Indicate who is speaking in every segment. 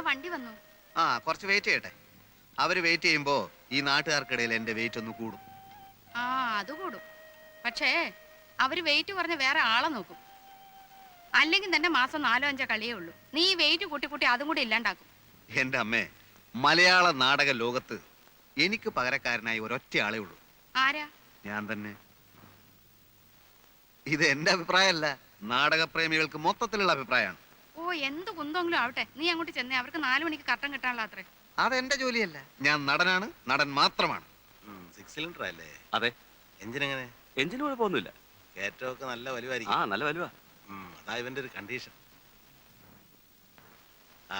Speaker 1: വണ്ടി വന്നു.
Speaker 2: ആ കുറച്ച് വെയിറ്റ് ചെയ്യട്ടെ. അവര് വെയിറ്റ് ചെയ്യുമ്പോ ഈ നാട്ടുകാർക്കിടയിൽ എന്റെ വെയിറ്റ് ഒന്ന് കൂടും.
Speaker 1: ആ അത് കൂടും. പക്ഷേ അവര് വെയിറ്റ് കുറഞ്ഞ വേറെ ആളെ നോക്കും. അല്ലെങ്കിൽ തന്നെ മാസം 4-5 കളിയേ ഉള്ളൂ. നീ വെയിറ്റ് കൂട്ടി കൂട്ടി അതും കൂടി ഇല്ലാണ്ടാക്കും.
Speaker 2: എന്റെ അമ്മേ, മലയാള നാടക ലോകത്ത് എനിക്ക് പകരക്കാരനായി ഒരൊറ്റ ആളേ ഉള്ളൂ.
Speaker 1: ആരാ?
Speaker 2: ഞാൻ തന്നെ. ഇത് എന്റെ അഭിപ്രായമല്ല, നാടകപ്രേമികൾക്ക് മൊത്തത്തിലുള്ള അഭിപ്രായമാണ്.
Speaker 1: ഓ എന്ത് കുന്തെങ്കിലും ആവട്ടെ, നീ അങ്ങോട്ട് ചെന്നേ. അവർക്ക് 4 മണിക്ക് കട്ടൻ കിട്ടാനുള്ള അത്രേ.
Speaker 2: അതെന്റെ ജോലിയല്ല. ഞാൻ നടനാണ്, നടൻ മാത്രമാണ്.
Speaker 3: 6 സിലിണ്ടർ അല്ലേ?
Speaker 4: അതെ.
Speaker 3: എഞ്ചിൻ എങ്ങനെ?
Speaker 4: എഞ്ചിന് കുഴപ്പമൊന്നുമില്ല.
Speaker 3: കയറ്റമൊക്കെ നല്ല വലുവായിരിക്കും.
Speaker 4: ആ നല്ല വലുവാ.
Speaker 3: അതാ ഇവന്റെ ഒരു കണ്ടീഷൻ. ആ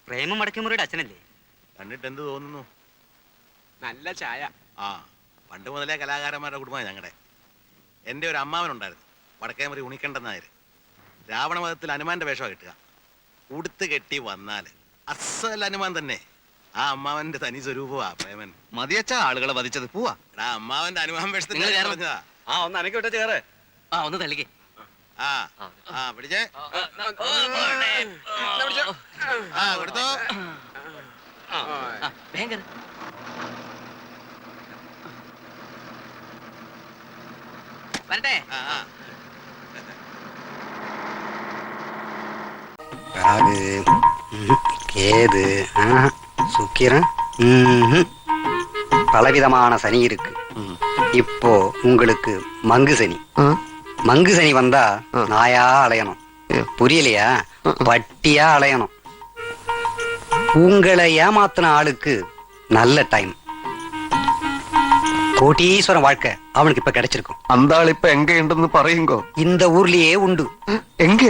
Speaker 5: പ്രേമം വടക്കേമുറിയുടെ അച്ഛനല്ലേ?
Speaker 3: കണ്ടിട്ട് എന്ത് തോന്നുന്നു?
Speaker 6: നല്ല ചായ.
Speaker 3: ആ പണ്ട് മുതലേ കലാകാരന്മാരുടെ കുടുംബമാണ് ഞങ്ങളുടെ. എൻ്റെ ഒരു അമ്മാവനുണ്ടായിരുന്നു, വടക്കേമുറി ഉണിക്കണ്ടൻ നായർ. രാവണവധത്തിൽ ഹനുമാന്റെ വേഷമാണ് കിട്ടുക. ഉടുത്ത് കെട്ടി വന്നാൽ അസൽ ഹനുമാൻ തന്നെ. ആ അമ്മാവന്റെ തനി സ്വരൂപമാ പ്രേമൻ.
Speaker 2: മതിയച്ച ആളുകളെ വധിച്ചത്. പോവാ.
Speaker 3: അമ്മാവന്റെ ഹനുമാൻ വേഷത്തിൽ പറഞ്ഞതാ.
Speaker 4: ആ ഒന്ന് അനക്കി വിട്ട ചേറെ.
Speaker 5: ആ ഒന്ന് തള്ളിക്കേ.
Speaker 3: ആ ആ പിടിച്ചേ. ആ കൊടുത്തോ.
Speaker 5: ഭയങ്കര വരട്ടെ.
Speaker 7: கேது சுக்கிரன் பலவிதமான சனி இருக்கு. இப்போ உங்களுக்கு மங்கு சனி. மங்கு சனி வந்தா நாயா அலையணும், புரியலையா? பட்டியா அலையணும். உங்களை ஏமாத்தின ஆளுக்கு நல்ல டைம். கோட்டீஸ்வரன் வாழ்க்கை அவனுக்கு இப்ப கிடைச்சிருக்கும்.
Speaker 8: அந்த ஆள் இப்ப எங்க உണ്ടെന്ന് പറയുങ്കോ?
Speaker 7: இந்த ஊர்லயே உண்டு.
Speaker 8: எங்க?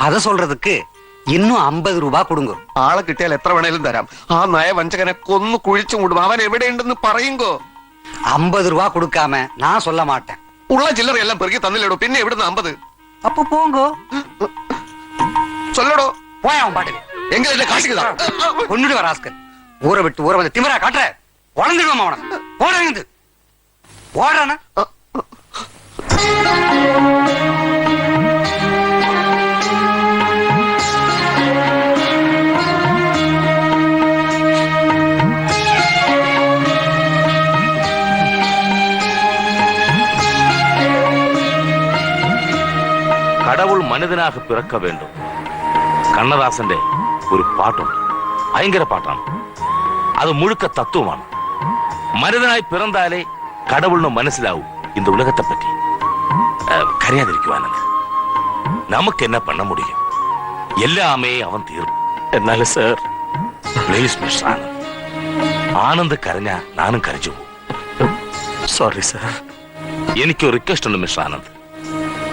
Speaker 7: அத சொல்றதுக்கு இன்னும் 50 ரூபாய் கொடுங்க.
Speaker 8: ആളെ കിട്ടിയാൽ എത്ര വേണേലും തരാം. ആ നയവഞ്ചകനെ കൊന്നു കുഴിച്ചു മൂടും. അവൻ എവിടെയുണ്ടെന്ന് പറയുങ്കോ?
Speaker 7: 50 ரூபாய் கொடுக்காம நான் சொல்ல மாட்டேன்.
Speaker 8: ഉള്ള ചില്ലറ എല്ലാം പെറുക്കി തന്നില്ലടോ, പിന്നെ എവിടുന്ന് 50?
Speaker 7: அப்போ போங்கோ.
Speaker 8: சொல்லடோ.
Speaker 7: போய் அவன் பாட்டுக்கு.
Speaker 8: எங்க இல்ல காசுக்குதா?
Speaker 7: கொன்னுடு வராஸ்கர். ஊரை விட்டு ஊரை வந்து திமிரா காட்டுற. உடந்துடுவோம் அவனை. ஓடுறது ஓடுறானா?
Speaker 4: கடவுள் மனிதனாக பிறக்க வேண்டும். കണ്ണദാസന്റെ ഒരു പാട്ടുണ്ട്, ഭയങ്കര പാട്ടാണ്. അത് മുഴുക്ക തത്വമാണ്. മനിതനായി പിറന്നാലേ കടവുളിന് മനസ്സിലാവും இந்த உலகத்தை பற்றி. കരയാതിരിക്കുവാനത് നമുക്ക് എന്നെ பண்ண முடியும். எல்லாமே അവൻ തീർന്നു. എന്നാലും sir please mister Anand, Anand കരഞ്ഞ നാനും കരച്ചു പോകും. Sorry sir. എനിക്കൊരു റിക്വസ്റ്റ് ഉണ്ട് മിസ്റ്റർ ആനന്ദ്.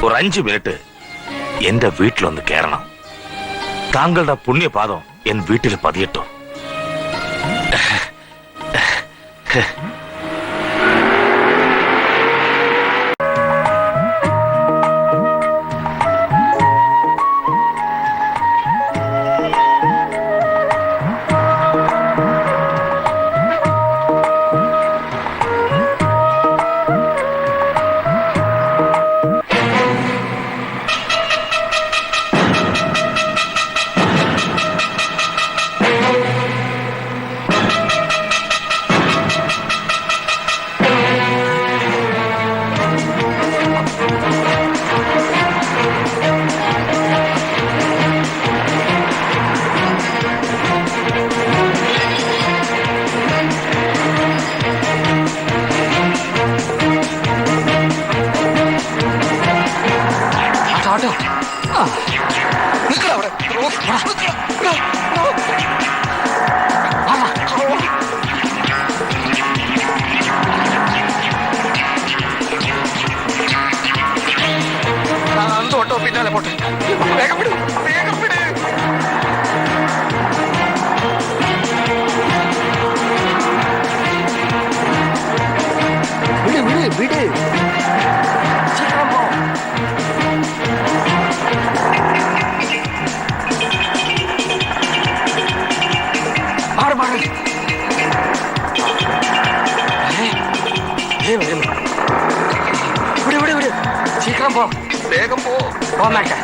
Speaker 4: ഒരു 5 മിനിറ്റ് എന്റെ വീട്ടിലൊന്ന് കയറണം. താങ്കളുടെ പുണ്യപാദം എൻ വീട്ടിൽ പതിയട്ടോ.
Speaker 8: പിന്നാലെ പോട്ടെ. വേഗം വിട്, വേഗം വിട്. വിട് വിട് വിട്. சீக்கிரம் போ. மாறு மாறு. விடு விடு விடு. சீக்கிரம் போ. வேகம் போ.
Speaker 5: പോകാൻ മാറ്റാ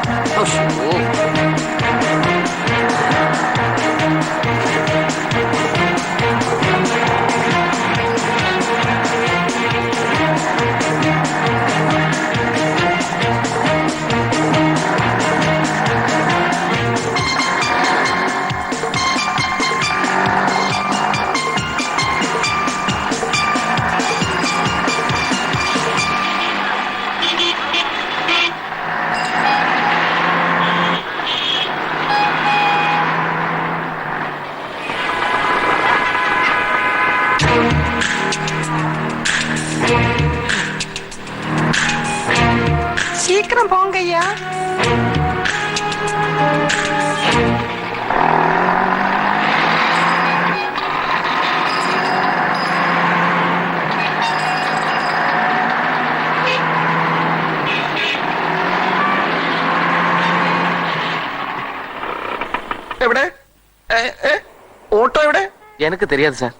Speaker 9: சீக்கிரம் போங்க ஐயா.
Speaker 8: എവിടെ ഓട്ടോ എവിടെ?
Speaker 6: எனக்கு தெரியாது சார்.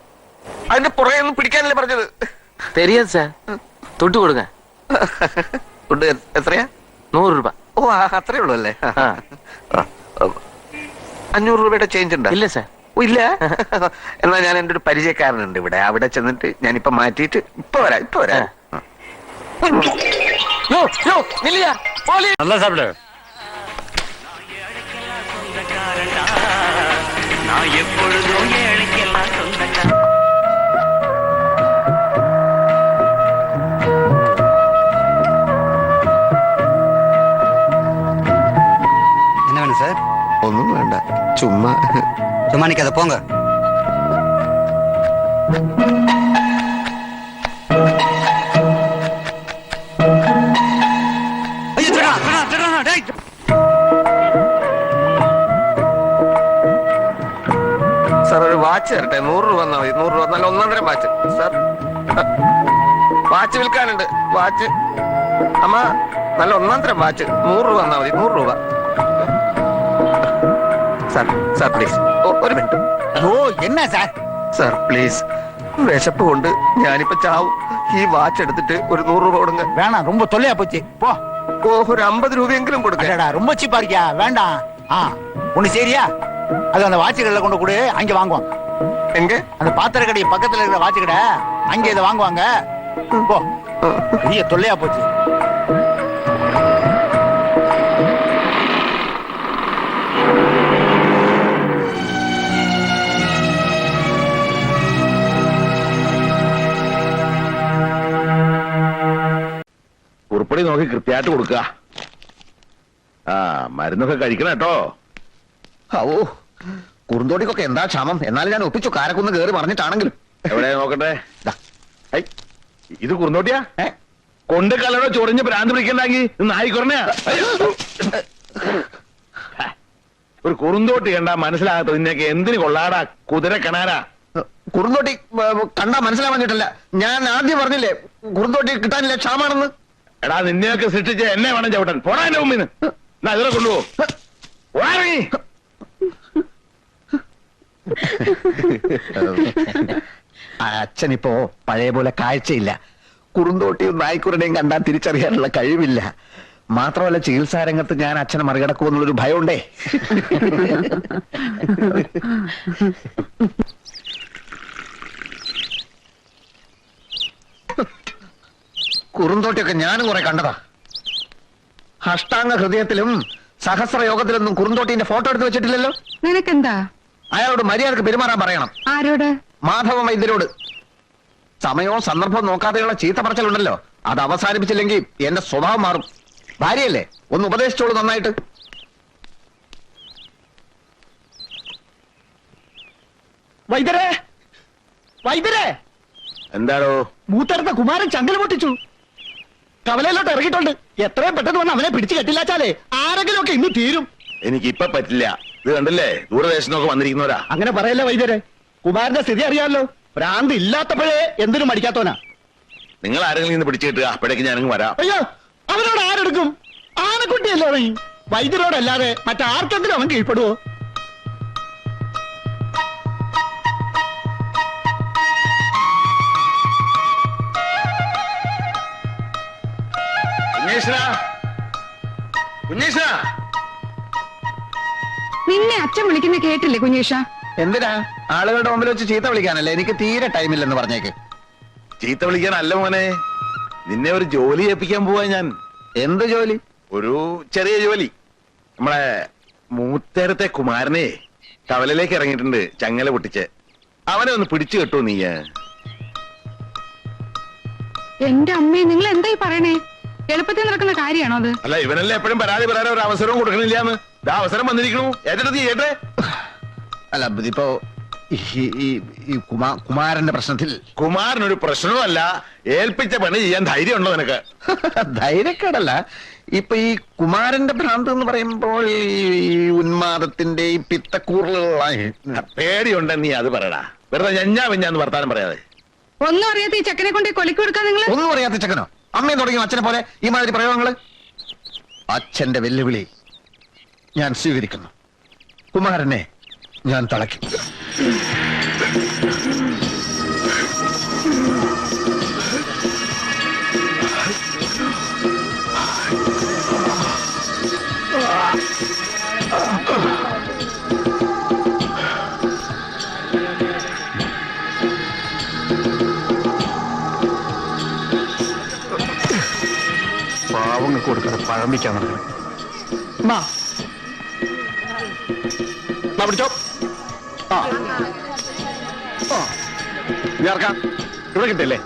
Speaker 8: അതിന്റെ പുറകെ ഒന്നും പിടിക്കാനല്ലേ പറഞ്ഞത്?
Speaker 6: தெரியாது சார். துட்டு கொடுங்க.
Speaker 8: ഫുഡ് എത്രയാ?
Speaker 6: 100 ரூபாய்.
Speaker 8: ഓ അത്രേ ഉള്ളൂ അല്ലേ? 500 രൂപയുടെ ചേഞ്ച് ഉണ്ടോ?
Speaker 6: இல்ல சார்.
Speaker 8: ഓ ഇല്ല. എന്നാ ഞാൻ എൻ്റെ ഒരു പരിചയക്കാരനുണ്ട് ഇവിടെ, അവിടെ ചെന്നിട്ട് ഞാനിപ്പോ മാറ്റിയിട്ട് ഇപ്പൊ വരാം.
Speaker 6: யோ யோ நில்லையா போலி.
Speaker 4: நல்லா சாப்பிடு.
Speaker 5: நான் எப்பொழுதும் ஏழைக்கெல்லாம் சொந்தக்காரன்.
Speaker 7: என்ன வேணும் சார்?
Speaker 8: ഒന്നും വേണ്ട, ചുമ്മാ
Speaker 7: சும்மா நிக்காத போங்க. ஐயோ திருடா டேய்.
Speaker 8: സാർ ഒരു വാച്ച് തരട്ടെ? 100 രൂപ തന്നാ മതി. 100 രൂപ നല്ല ഒന്നാന്തര വാച്ച് സാർ. വാച്ച് വിൽക്കാനുണ്ട്, വാച്ച്. അമ്മ നല്ല ഒന്നാന്തരം വാച്ച് 100 രൂപ തന്നാ മതി. 100 രൂപ സാർ പ്ലീസ്. ഒരു മിനിറ്റ്.
Speaker 7: ஓ என்ன சார்?
Speaker 8: സാർ പ്ലീസ്, വിശപ്പ് കൊണ്ട് ഞാനിപ്പോ ചാവും. ഈ വാച്ച് എടുത്തിട്ട് ഒരു 100 രൂപ കൊടുங்க.
Speaker 7: வேணாம், ரொம்ப தொல்லையா போச்சு. போ.
Speaker 8: ഓ ഒരു 50 രൂപയെങ്കിലും കൊടുക്ക.
Speaker 7: அடடா ரொம்ப சீப்பா இருக்கியா? வேண்டாம். ஒண்ணு சரியா? அது அந்த வாட்ச் கடையில கொண்டு கொடு, அங்க வாங்குவாங்க.
Speaker 8: எங்க?
Speaker 7: அந்த பாத்திர கடை பக்கத்துல இருக்கிற வாட்ச் கடை, அங்க இதை வாங்குவாங்க. போ. பெரிய தொல்லையா போச்சு.
Speaker 4: ഉരുപ്പടി നോക്കി കൃത്യമായിട്ട് കൊടുക്കുക. മരുന്നൊക്കെ കഴിക്കണം കേട്ടോ.
Speaker 8: ഓ കുറുന്തോടിക്കൊക്കെ എന്താ ക്ഷാമം? എന്നാലും ഞാൻ ഒപ്പിച്ചു, കാരക്കുന്ന് കയറി പറഞ്ഞിട്ടാണെങ്കിലും.
Speaker 4: എവിടെ നോക്കട്ടെ. ഇത് കുറുന്തോട്ടിയാ? കൊണ്ട് കലടോ ചൊറിഞ്ഞ് ഭ്രാന്ത് പിടിക്കണ്ടെങ്കിൽ നായിക്കൊറണയാ. ഒരു കുറുന്തോട്ടി കണ്ടാ മനസ്സിലാകത്ത നിന്നൊക്കെ എന്തിനു കൊള്ളാടാ കുതിര കണാരാ?
Speaker 8: കുറുന്തോട്ടി കണ്ടാ മനസ്സിലാവാഞ്ഞിട്ടല്ല, ഞാൻ ആദ്യം പറഞ്ഞില്ലേ കുറുന്തോട്ടി കിട്ടാനില്ല, ക്ഷാമാണെന്ന്.
Speaker 4: എടാ നിന്നെയൊക്കെ സൃഷ്ടിച്ച് എന്നെ വേണം ചവിട്ടാൻ. പോടാ എന്റെ മുമ്പിന്ന്. എന്നാ ഇതിനെ കൊണ്ടുപോ.
Speaker 8: അച്ഛനിപ്പോ പഴയ പോലെ കാഴ്ചയില്ല. കുറുന്തോട്ടിയും നായ്ക്കുരുടെയും കണ്ടാൽ തിരിച്ചറിയാനുള്ള കഴിവില്ല. മാത്രമല്ല ചികിത്സാ രംഗത്ത് ഞാൻ അച്ഛനെ മറികടക്കുമെന്നുള്ളൊരു ഭയമുണ്ടേ. കുറുന്തോട്ടിയൊക്കെ ഞാനും കുറെ കണ്ടതാ. അഷ്ടാംഗ ഹൃദയത്തിലും സഹസ്രയോഗത്തിലൊന്നും കുറുന്തോട്ടിന്റെ ഫോട്ടോ എടുത്ത് വെച്ചിട്ടില്ലല്ലോ.
Speaker 9: നിനക്കെന്താ?
Speaker 8: അയാളോട് മര്യാദക്ക് പെരുമാറാൻ പറയണം.
Speaker 9: ആരോട്?
Speaker 8: മാധവ വൈദ്യരോട്. സമയവും സന്ദർഭവും നോക്കാതെയുള്ള ചീത്ത പറച്ചിലുണ്ടല്ലോ, അത് അവസാനിപ്പിച്ചില്ലെങ്കിൽ എന്റെ സ്വഭാവം മാറും. ഭാര്യയല്ലേ, ഒന്ന് ഉപദേശിച്ചോളൂ നന്നായിട്ട്. വൈദ്യരെ, വൈദ്യരെ!
Speaker 4: എന്താണോ?
Speaker 8: മൂത്തടുത്ത കുമാരൻ ചങ്കൽ പൊട്ടിച്ചു, കവലയിലോട്ട് ഇറങ്ങിയിട്ടുണ്ട്. എത്രയും പെട്ടെന്ന് വന്ന് അവനെ പിടിച്ചു കെട്ടില്ലാച്ചാലേ ആരെങ്കിലും ഒക്കെ ഇന്ന് തീരും.
Speaker 4: എനിക്ക് ഇപ്പൊ പറ്റില്ല. ഇത് കണ്ടില്ലേ, ദൂരദേശത്തൊക്കെ വന്നിരിക്കുന്നവരാ.
Speaker 8: അങ്ങനെ പറയല്ലേ വൈദ്യരെ, കുമാരന്റെ സ്ഥിതി അറിയാമല്ലോ. ഭ്രാന്ത് ഇല്ലാത്തപ്പോഴേ എന്തിനും മടിക്കാത്തവനാ.
Speaker 4: നിങ്ങൾ ആരെങ്കിലും ഇന്ന് പിടിച്ചു കിട്ടുക, അപ്പോഴേക്ക് ഞാനങ്ങ് വരാം.
Speaker 8: അയ്യോ, അവനോട് ആരെടുക്കും? ആനക്കുട്ടിയല്ലേ അവൻ. വൈദ്യരോടല്ലാതെ മറ്റാർക്കെങ്കിലും അവൻ കീഴ്പ്പെടുവോ? കുഞ്ഞീഷ
Speaker 9: നിന്നെ അച്ഛൻ വിളിക്കുന്ന കേട്ടില്ലേ കുഞ്ഞേഷ?
Speaker 8: എന്തിനാ? ആളുകളുടെ മുമ്പിൽ വെച്ച് ചീത്ത വിളിക്കാനല്ലേ? എനിക്ക് തീരെ ടൈമില്ലെന്ന് പറഞ്ഞേക്ക്.
Speaker 3: ചീത്ത വിളിക്കാനല്ല മോനെ, നിന്നെ ഒരു ജോലി ഏൽപ്പിക്കാൻ പോവാ ഞാൻ.
Speaker 8: എന്ത് ജോലി?
Speaker 3: ഒരു ചെറിയ ജോലി. നമ്മളെ മൂത്തേരത്തെ കുമാരനെ കവലയിലേക്ക് ഇറങ്ങിയിട്ടുണ്ട്, ചങ്ങല പൊട്ടിച്ച്. അവനെ ഒന്ന് പിടിച്ചു കെട്ടു നീ.
Speaker 9: എന്റെ അമ്മേ, നിങ്ങൾ എന്തായി പറയണേ? എളുപ്പത്തിൽ നടക്കുന്ന കാര്യമാണോ അത്?
Speaker 3: അല്ല, ഇവനല്ലേ എപ്പോഴും പരാതി പറയാൻ ഒരു അവസരവും കൊടുക്കണില്ലാന്ന്. ഇതാ അവസരം വന്നിരിക്കണു. ഏറ്റെടുത്ത് ചെയ്യട്ടെ.
Speaker 8: അല്ല ഇതിപ്പോ ഈ കുമാരന്റെ പ്രശ്നത്തിൽ
Speaker 3: കുമാരനൊരു പ്രശ്നവുമല്ല. ഏൽപ്പിച്ച പണി ചെയ്യാൻ ധൈര്യം ഉണ്ടോ നിനക്ക്?
Speaker 8: ധൈര്യക്കേടല്ല. ഇപ്പൊ ഈ കുമാരന്റെ ഭ്രാന്ത് എന്ന് പറയുമ്പോൾ ഈ ഉന്മാദത്തിന്റെ ഈ പിത്തക്കൂറലുകളായി
Speaker 3: പേടിയുണ്ടെന്ന് നീ അത് പറയടാ. വെറുതെ ഞഞ്ഞാന്ന് വർത്താനം പറയാതെ.
Speaker 9: ഒന്നും അറിയാത്ത ഈ ചെക്കനെ കൊണ്ട് കൊലക്ക് കൊടുക്കാൻ നിങ്ങൾ
Speaker 8: ഒന്നും അറിയാത്ത ചെക്കനോ? അമ്മയും തുടങ്ങിയ അച്ഛനെ പോലെ ഈ മാതിരി പ്രയോഗങ്ങള്. അച്ഛന്റെ വെല്ലുവിളി ഞാൻ സ്വീകരിക്കുന്നു. കുമാരനെ ഞാൻ തളയ്ക്കും. പാവങ്ങൾക്ക് കൊടുക്കാതെ പഴമ്പിക്കാൻ നടക്കണം.
Speaker 3: പിടിച്ചോ.
Speaker 8: ഇറക്കാം. ഇവിടെ കിട്ടില്ലേ?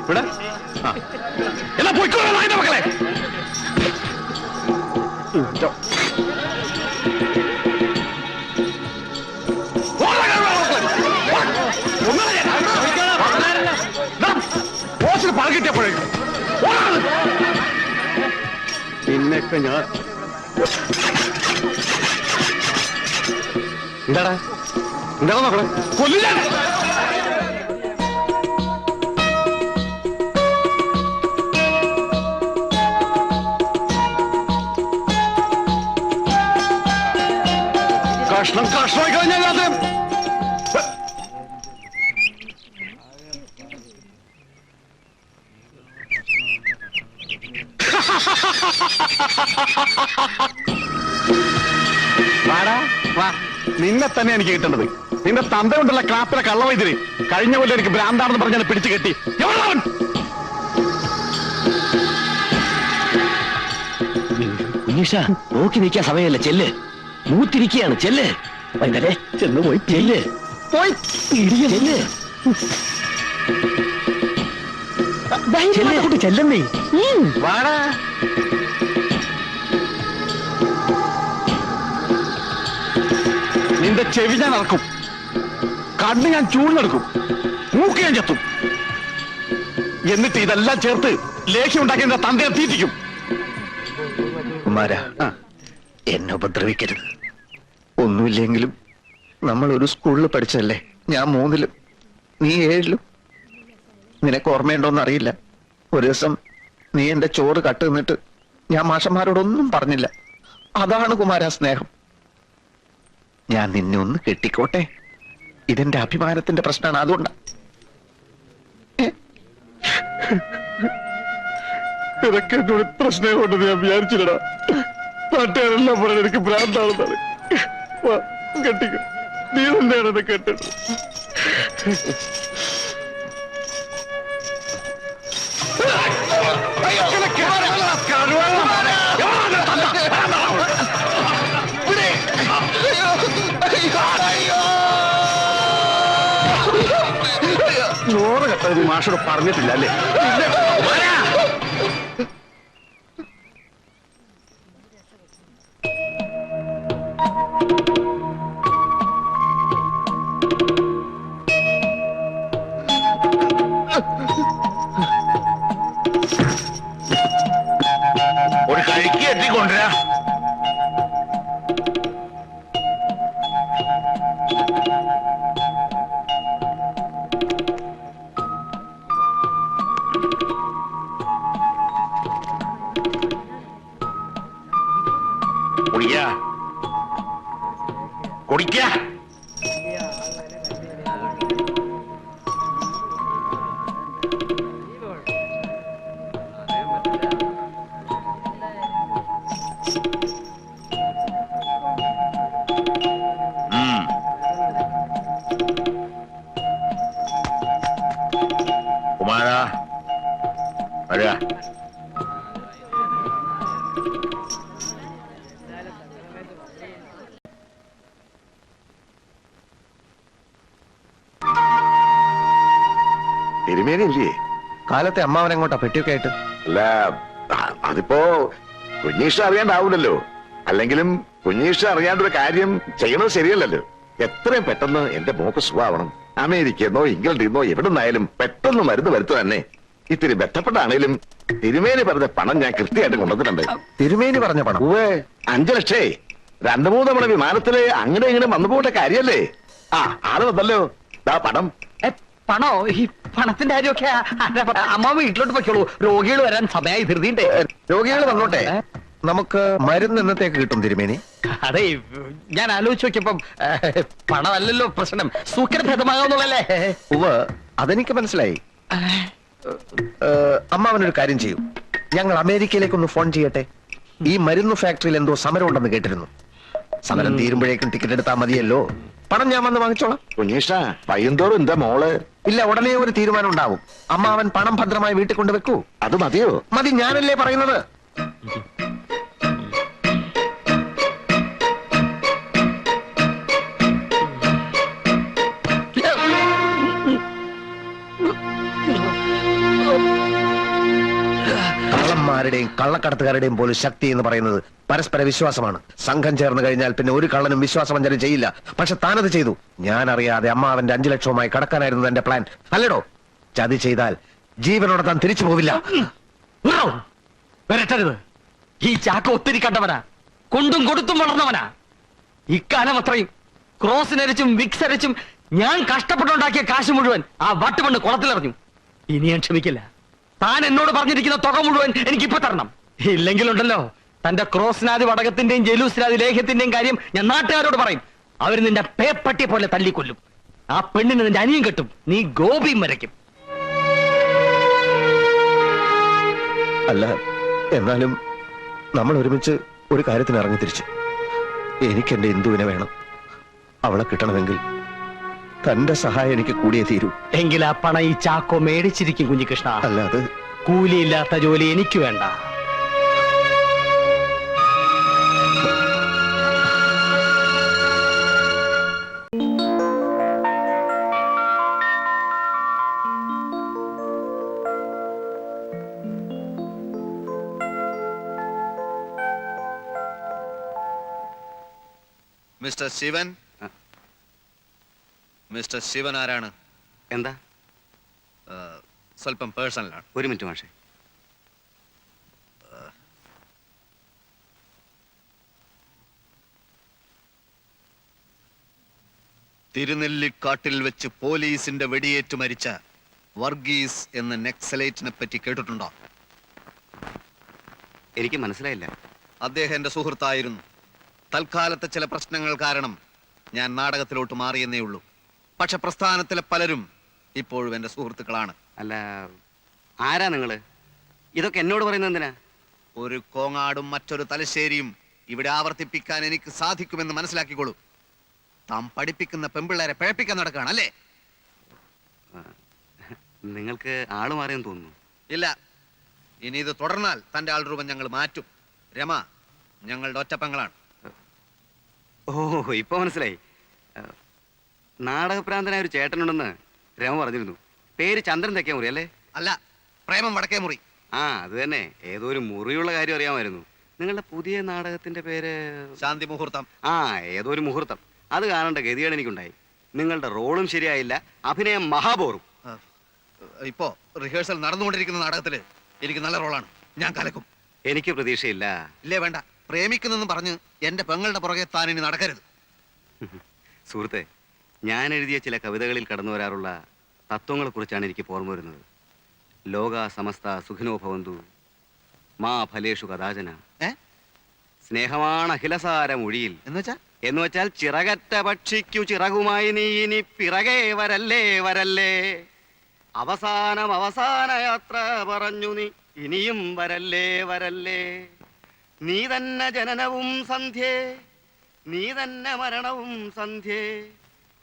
Speaker 8: ഇവിടെ എന്നാ പോയിക്കോളാം അതിന്റെ മക്കളെ. പണം കിട്ടിയപ്പോഴേക്കും പിന്നൊക്കെ ഞാൻ എന്താടാ എന്താണോ നോക്കണേ? കൊല്ലില്ല. കഷ്ണം കഷ്ണമായി കഴിഞ്ഞാൽ വാടാ വാ. നിന്നെ തന്നെ എനിക്ക് കിട്ടേണ്ടത്. നിന്റെ തന്ത കൊണ്ടുള്ള ക്ലാപ്പിലെ കള്ളവൈദ്യര് കഴിഞ്ഞ പോലെ എനിക്ക് ഭ്രാന്താണെന്ന് പറഞ്ഞാൽ പിടിച്ചു കെട്ടി.
Speaker 6: കുഞ്ഞീഷ, നോക്കി നിൽക്കാൻ സമയമല്ല. ചെല്ല്, മൂത്തിരിക്കുകയാണ്. ചെല്ല് വൈകുന്നേരം ചെന്ന് പോയി ചെല്ല്.
Speaker 8: പോയി
Speaker 6: ചെല്ല് ചെല്ലുന്നേ.
Speaker 8: വാടാ. നിന്റെ ചെവി ഞാൻ ഇറക്കും, കണ്ണ് ഞാൻ ചൂഴ്ന്നെടുക്കും, മൂക്ക് ഞാൻ ചെത്തും. എന്നിട്ട് ഇതെല്ലാം ചേർത്ത് ലേഖ്യം ഉണ്ടാക്കി എന്റെ തന്തയെ തീറ്റിക്കും. കുമാര, എന്നെ ഉപദ്രവിക്കരുത്. ഒന്നുമില്ലെങ്കിലും നമ്മൾ ഒരു സ്കൂളിൽ പഠിച്ചല്ലേ. ഞാൻ 3-ലും നീ 7-ലും. നിനക്ക് ഓർമ്മയുണ്ടോന്ന് അറിയില്ല. ഒരു ദിവസം നീ എന്റെ ചോറ് കട്ട് നിന്നിട്ട് ഞാൻ മാഷന്മാരോടൊന്നും പറഞ്ഞില്ല. അതാണ് കുമാര സ്നേഹം. ഞാൻ നിന്നെ ഒന്ന് കെട്ടിക്കോട്ടെ. ഇതെന്റെ അഭിമാനത്തിന്റെ പ്രശ്നമാണ്. അതുകൊണ്ടാ. ഇതൊക്കെ എന്നോട് ഇത്ര സ്നേഹമുണ്ടെന്ന് ഞാൻ വിചാരിച്ചില്ലടാ. നാട്ടുകാരെല്ലാം പറഞ്ഞ എനിക്ക് ഭ്രാന്താണെന്നാണ്. കെട്ടിക്കോ, നീ തന്നെയാണ് എന്നെ കെട്ടത്. ചോറ് കെട്ടത് മാഷോട് പറഞ്ഞിട്ടില്ല അല്ലേ?
Speaker 3: ഒരു കഴിക്ക് എത്തിക്കൊണ്ടുവരാ. കുടിക്കാ കുടിക്കാ.
Speaker 4: കുമാരാ വരിക.
Speaker 10: തിരുമേനില്ലേ?
Speaker 8: കാലത്തെ അമ്മാവൻ എങ്ങോട്ടാ പെട്ടിയൊക്കെ ആയിട്ട്?
Speaker 10: അല്ല, അതിപ്പോ കുഞ്ഞീഷ അറിയാണ്ടാവൂലല്ലോ. അല്ലെങ്കിലും കുഞ്ഞീഷ അറിയാണ്ടൊരു കാര്യം ചെയ്യണത് ശരിയല്ലല്ലോ. എത്രയും പെട്ടെന്ന് എന്റെ മോക്ക് സുഖാവണം. അമേരിക്കന്നോ ഇംഗ്ലണ്ടിന്നോ എവിടെ നിന്നായാലും പെട്ടെന്ന് മരുന്ന് വരുത്തു തന്നെ. ഇത്തിരി ബന്ധപ്പെട്ടാണേലും തിരുമേനി പറഞ്ഞ പണം ഞാൻ കൃത്യമായിട്ട് കൊണ്ടുവന്നിട്ടുണ്ട്.
Speaker 8: തിരുമേനി പറഞ്ഞ പണം?
Speaker 10: 5 ലക്ഷേ. 2-3 തവണ വിമാനത്തില് അങ്ങനെ ഇങ്ങനെ വന്നു പോകേണ്ട കാര്യല്ലേ. ആള് വന്നല്ലോ. പണം.
Speaker 6: പണോ? ഈ പണത്തിന്റെ കാര്യമൊക്കെ അമ്മ വീട്ടിലോട്ട് പൊയ്ക്കോളൂ. രോഗികൾ വരാൻ സമയമായി ധൃതിണ്ടേ.
Speaker 8: രോഗികൾ വന്നോട്ടെ. നമുക്ക് മരുന്ന് എന്നത്തേക്ക് കിട്ടും തിരുമേനി?
Speaker 6: അതെ, ഞാൻ ആലോചിച്ച് നോക്കിയപ്പം പണമല്ലല്ലോ പ്രശ്നം, സൂക്കരഭേദമാകാന്നുള്ളല്ലേ.
Speaker 8: അതെനിക്ക് മനസ്സിലായി. അമ്മാവനൊരു കാര്യം ചെയ്യൂ, ഞങ്ങൾ അമേരിക്കയിലേക്കൊന്ന് ഫോൺ ചെയ്യട്ടെ. ഈ മരുന്ന് ഫാക്ടറിയിൽ എന്തോ സമരം ഉണ്ടെന്ന് കേട്ടിരുന്നു. സമരം തീരുമ്പോഴേക്കും ടിക്കറ്റ് എടുത്താൽ മതിയല്ലോ. പണം ഞാൻ വന്ന് വാങ്ങിച്ചോളാം.
Speaker 10: കുഞ്ഞീഷ പയ്യന്തോറും എന്താ മോള്?
Speaker 8: ഇല്ല, ഉടനെ ഒരു തീരുമാനം ഉണ്ടാവും. അമ്മാവൻ പണം ഭദ്രമായി വീട്ടിൽ കൊണ്ട് വെക്കൂ.
Speaker 10: അത് മതിയോ?
Speaker 8: മതി, ഞാനല്ലേ പറയുന്നത്. കള്ളന്മാരുടെയും കള്ളക്കടത്തുകാരുടെയും പോലും ശക്തി എന്ന് പറയുന്നത് പരസ്പര വിശ്വാസമാണ്. സംഘം ചേർന്ന് കഴിഞ്ഞാൽ പിന്നെ ഒരു കള്ളനും വിശ്വാസവഞ്ചനം ചെയ്യില്ല. പക്ഷെ താനത് ചെയ്തു. ഞാൻ അറിയാതെ അമ്മാവന്റെ 5 ലക്ഷവുമായി കടക്കാനായിരുന്നു എന്റെ പ്ലാൻ, അല്ലടോ? ചതി ചെയ്താൽ ജീവനോടെ താൻ തിരിച്ചു പോവില്ല.
Speaker 6: വരട്ടരുത്. ഈ ചാക്ക ഒത്തിരി കണ്ടവനാ, കൊണ്ടും കൊടുത്തും വളർന്നവനാ. ഇക്കാലം അത്രയും ക്രോസിനരച്ചും വിക്സ് അരച്ചും ഞാൻ കഷ്ടപ്പെട്ടുണ്ടാക്കിയ കാശ് മുഴുവൻ ആ വട്ടുമണ്ണ് കുളത്തിലെറിഞ്ഞു. ഇനി ഞാൻ ക്ഷമിക്കില്ല. താൻ എന്നോട് പറഞ്ഞിരിക്കുന്ന തുക മുഴുവൻ എനിക്കിപ്പോ തരണം. ഇല്ലെങ്കിലുണ്ടല്ലോ, തന്റെ ക്രോസ്നാദി വടകത്തിന്റെയും ജലൂസ്നാദി ലേഹ്യത്തിന്റെയും കാര്യം ഞാൻ നാട്ടുകാരോട് പറയും. അവർ നിന്റെ പേപ്പട്ടിയെ പോലെ തല്ലിക്കൊല്ലും. ആ പെണ്ണിന് നിന്റെ അനിയും കെട്ടും, നീ ഗോപിയും വരയ്ക്കും.
Speaker 8: അല്ല, എന്നാലും നമ്മൾ ഒരുമിച്ച് ഒരു കാര്യത്തിന് ഇറങ്ങി തിരിച്ചു. എനിക്ക് എന്റെ ഇന്ദുവിനെ വേണം. അവളെ കിട്ടണമെങ്കിൽ തന്റെ സഹായം എനിക്ക് കൂടിയേ തീരൂ.
Speaker 6: എങ്കിൽ ആ പണം ഈ ചാക്കോ മേടിച്ചിരിക്കും കുഞ്ഞികൃഷ്ണ.
Speaker 8: അല്ല, അത്
Speaker 6: കൂലിയില്ലാത്ത ജോലി എനിക്ക് വേണ്ട.
Speaker 2: മിസ്റ്റർ ശിവൻ. മിസ്റ്റർ ശിവൻ ആരാണ്?
Speaker 7: എന്താ?
Speaker 2: സ്വല്പം പേഴ്സണലാണ്.
Speaker 7: ഒരു മിനിറ്റ് മാഷേ.
Speaker 2: തിരുനെല്ലിക്കാട്ടിൽ വെച്ച് പോലീസിന്റെ വെടിയേറ്റ് മരിച്ച വർഗീസ് എന്ന നെക്സലൈറ്റിനെ പറ്റി കേട്ടിട്ടുണ്ടോ?
Speaker 7: എനിക്ക് മനസ്സിലായില്ല.
Speaker 2: അദ്ദേഹം എന്റെ സുഹൃത്തായിരുന്നു. തൽക്കാലത്തെ ചില പ്രശ്നങ്ങൾ കാരണം ഞാൻ നാടകത്തിലോട്ട് മാറിയെന്നേ ഉള്ളൂ. പക്ഷെ പ്രസ്ഥാനത്തിലെ പലരും ഇപ്പോഴും എന്റെ സുഹൃത്തുക്കളാണ്.
Speaker 7: അല്ല, ആരാ നിങ്ങള്? ഇതൊക്കെ എന്നോട് പറയുന്നത് എന്തിനാ?
Speaker 2: ഒരു കോങ്ങാടും മറ്റൊരു തലശ്ശേരിയും ഇവിടെ ആവർത്തിപ്പിക്കാൻ എനിക്ക് സാധിക്കുമെന്ന് മനസ്സിലാക്കിക്കോളൂ. താൻ പഠിപ്പിക്കുന്ന പെമ്പിള്ളേരെ പിഴപ്പിക്കാൻ നടക്കുകയാണ് അല്ലേ?
Speaker 7: നിങ്ങൾക്ക് ആള് മാറിയെന്ന് തോന്നുന്നു.
Speaker 2: ഇല്ല, ഇനി ഇത് തുടർന്നാൽ തന്റെ ആൾ രൂപം ഞങ്ങൾ മാറ്റും. രമ ഞങ്ങളുടെ ഒറ്റപ്പങ്ങളാണ്.
Speaker 7: ഓ, ഇപ്പൊ മനസ്സിലായി. നാടകപ്രാന്തനായ ഒരു ചേട്ടനുണ്ടെന്ന് രമ പറഞ്ഞിരുന്നു. പേര് ചന്ദ്രൻ തെക്കേ മുറി അല്ലേ?
Speaker 2: അല്ല, പ്രേമം വടക്കേ മുറി.
Speaker 7: അത് തന്നെ. ഏതോ ഒരു മുറിയുള്ള കാര്യം അറിയാമായിരുന്നു. നിങ്ങളുടെ പുതിയ നാടകത്തിന്റെ പേര്?
Speaker 2: ശാന്തി മുഹൂർത്തം.
Speaker 7: ഏതോ ഒരു മുഹൂർത്തം. അത് കാണേണ്ട ഗതികേട് എനിക്കുണ്ടായി. നിങ്ങളുടെ റോളും ശരിയായില്ല, അഭിനയം മഹാബോറും.
Speaker 2: ഇപ്പോ റിഹേഴ്സൽ നടന്നുകൊണ്ടിരിക്കുന്ന നാടകത്തില് എനിക്ക് നല്ല റോളാണ്. ഞാൻ കലക്കും.
Speaker 7: എനിക്ക് പ്രതീക്ഷയില്ല.
Speaker 2: ഇല്ലേ, വേണ്ട. പ്രേമിക്കുന്നെന്ന് പറഞ്ഞ് എന്റെ പെങ്ങളുടെ പുറകെ താൻ ഇനി നടക്കരുത്.
Speaker 7: സുഹൃത്തെ, ഞാൻ എഴുതിയ ചില കവിതകളിൽ കടന്നു വരാറുള്ള തത്വങ്ങളെ കുറിച്ചാണ് എനിക്ക് ഓർമ്മ വരുന്നത്. ലോക സമസ്ത സുഖിനോ ഭവന്തു, മാ ഫലേഷു കഥാചന. സ്നേഹമാണ് അഖിലസാര മൊഴിയിൽ എന്ന് വെച്ചാൽ ചിറകറ്റ പക്ഷിക്കു ചിറകുമായി നീ ഇനി പിറകെ വരല്ലേ വരല്ലേ. അവസാന യാത്ര പറഞ്ഞു നീ ഇനിയും വരല്ലേ വരല്ലേ. നീ തന്നെ ജനനവും സന്ധ്യേ, നീ തന്നെ മരണവും സന്ധ്യേ,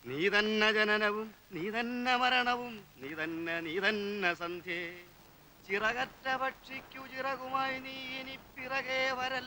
Speaker 7: നീ തന്നെ ജനനവും നീ തന്നെ മരണവും നീ തന്നെ സന്ധ്യേ. ചിറകറ്റ പക്ഷിക്കു ചിറകുമായി നീ ഇനി പിറകെ വരല്ല.